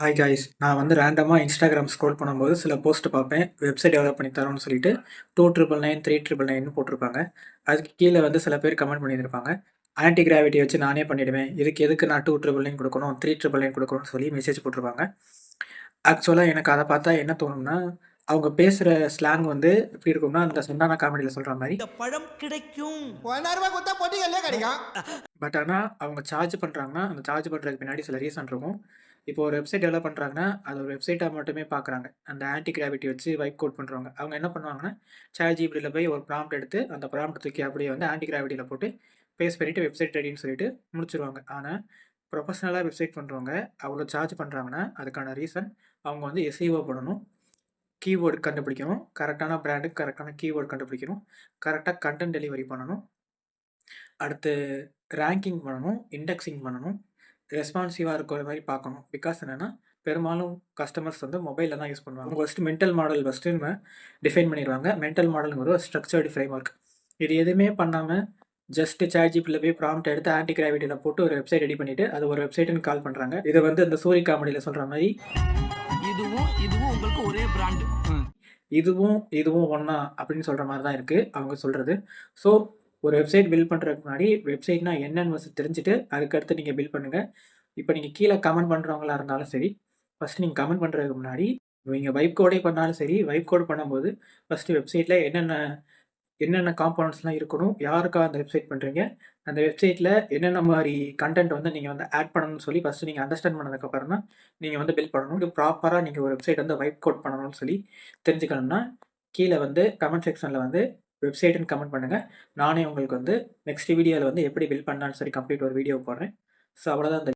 Hi guys, நான் வந்து ரேண்டமாக இன்ஸ்டாகிராம் ஸ்க்ரோல் பண்ணும்போது சில போஸ்ட் பார்ப்பேன். வெப்சைட் டெவலப் பண்ணி தரோன்னு சொல்லிட்டு 2999 3999 போட்டிருப்பாங்க. அதுக்கு கீழே வந்து சில பேர் கமெண்ட் பண்ணியிருப்பாங்க. ஆன்டி கிராவிட்டி வச்சு நானே பண்ணிடுவேன். இதுக்கு எதுக்கு நான் 2999 கொடுக்கணும் 3999 கொடுக்கணும்னு சொல்லி மெசேஜ் போட்டிருப்பாங்க. ஆக்சுவலாக எனக்கு அதை பார்த்தா என்ன தோணும்னா, அவங்க பேசுகிற ஸ்லாங் வந்து எப்படி இருக்கும்னா, அந்த சந்தானா காமெடியில் சொல்கிற மாதிரி. இந்த பழம் கிடைக்கும். கிடைக்கும். பட் ஆனால் அவங்க சார்ஜ் பண்ணுறாங்கன்னா, அந்த சார்ஜ் பண்ணுறதுக்கு பின்னாடி சில ரீசன் இருக்கும். இப்போ ஒரு வெப்சைட் டெவலப் பண்ணுறாங்கன்னா, அது ஒரு வெப்சைட்டாக மட்டுமே பார்க்குறாங்க. அந்த ஆன்டி கிராவிட்டி வச்சு வைப் கோட் பண்ணுறவங்க. அவங்க என்ன பண்ணுவாங்கன்னா, ChatGPTல போய் ஒரு ப்ராம்ப்ட் எடுத்து, அந்த ப்ராம்ப்ட் தூக்கி அப்படியே வந்து ஆன்டி கிராவிட்டியில் போட்டு பேஸ்ட் பண்ணிவிட்டு வெப்சைட் ரெடின்னு சொல்லிட்டு முடிச்சிருவாங்க. ஆனால் ப்ரொஃபஷனலாக வெப்சைட் பண்ணுறவங்க அவ்வளோ சார்ஜ் பண்ணுறாங்கன்னா, அதுக்கான ரீசன் அவங்க வந்து SEO பண்ணணும், கீவேர்டு கண்டுபிடிக்கணும், கரெக்டான பிராண்டுக்கு கரெக்டான கீவேர்டு கண்டுபிடிக்கணும், கரெக்டாக கண்டென்ட் டெலிவரி பண்ணணும், அடுத்து ரேங்கிங் பண்ணணும், இண்டெக்ஸிங் பண்ணணும், ரெஸ்பான்சிவாக இருக்கிற மாதிரி பார்க்கணும். பிகாஸ் என்னென்னா, பெரும்பாலும் கஸ்டமர்ஸ் வந்து மொபைலில் தான் யூஸ் பண்ணுவாங்க. ஃபஸ்ட்டு மென்டல் மாடல் நம்ம டிஃபைன் பண்ணிடுவாங்க. மென்டல் மாடலுங்கிற ஒரு ஸ்ட்ரக்சர்டு ஃப்ரேம் ஒர்க். இது எதுவுமே பண்ணாமல் ஜஸ்ட்டு ChatGPTல போய் ப்ராம்ப்ட் எடுத்து ஆன்டி கிராவிட்டியில் போட்டு ஒரு வெப்சைட் ரெடி பண்ணிவிட்டு அது ஒரு வெப்சைட்டுன்னு கால் பண்ணுறாங்க. இதை வந்து அந்த சூரிய காமெடியில் சொல்கிற மாதிரி இதுவும் உங்களுக்கு ஒரே பிராண்ட். இதுவும் ஒன்றா அப்படின்னு சொல்கிற மாதிரி தான் இருக்குது அவங்க சொல்கிறது. ஸோ ஒரு வெப்சைட் பில்ட் பண்ணுறதுக்கு முன்னாடி வெப்சைட்னா என்னென்னு ஃபஸ்ட்டு தெரிஞ்சுட்டு அதுக்கடுத்து நீங்கள் பில்ட் பண்ணுங்கள். இப்போ நீங்கள் கீழே கமெண்ட் பண்ணுறவங்களா இருந்தாலும் சரி, ஃபஸ்ட்டு நீங்கள் கமெண்ட் பண்ணுறதுக்கு முன்னாடி நீங்கள் வைப் கோடே பண்ணாலும் சரி, வைப் கோட் பண்ணும்போது ஃபஸ்ட்டு வெப்சைட்டில் என்னென்ன காம்போனன்ட்ஸ்லாம் இருக்கணும், யாருக்காக அந்த வெப்சைட் பண்ணுறீங்க, அந்த வெப்சைட்டில் என்னென்ன மாதிரி கண்டென்ட் வந்து நீங்கள் வந்து ஆட் பண்ணணும்னு சொல்லி ஃபஸ்ட்டு நீங்கள் அண்டர்ஸ்டாண்ட் பண்ணதுக்கப்புறம் தான் நீங்கள் வந்து பில்ட் பண்ணணும். இது ப்ராப்பராக நீங்கள் ஒரு வெப்சைட் வந்து வைப் கோட் பண்ணணும்னு சொல்லி தெரிஞ்சுக்கணும்னா கீழே வந்து கமெண்ட் செக்ஷனில் வந்து வெப்சைட்டுன்னு கமெண்ட் பண்ணுங்கள். நானே உங்களுக்கு வந்து நெக்ஸ்ட் வீடியோவில் வந்து எப்படி பில்ட் பண்ணலான்னு சொல்லி கம்ப்ளீட் ஒரு வீடியோ போடுறேன். ஸோ அவ்வளோதான்.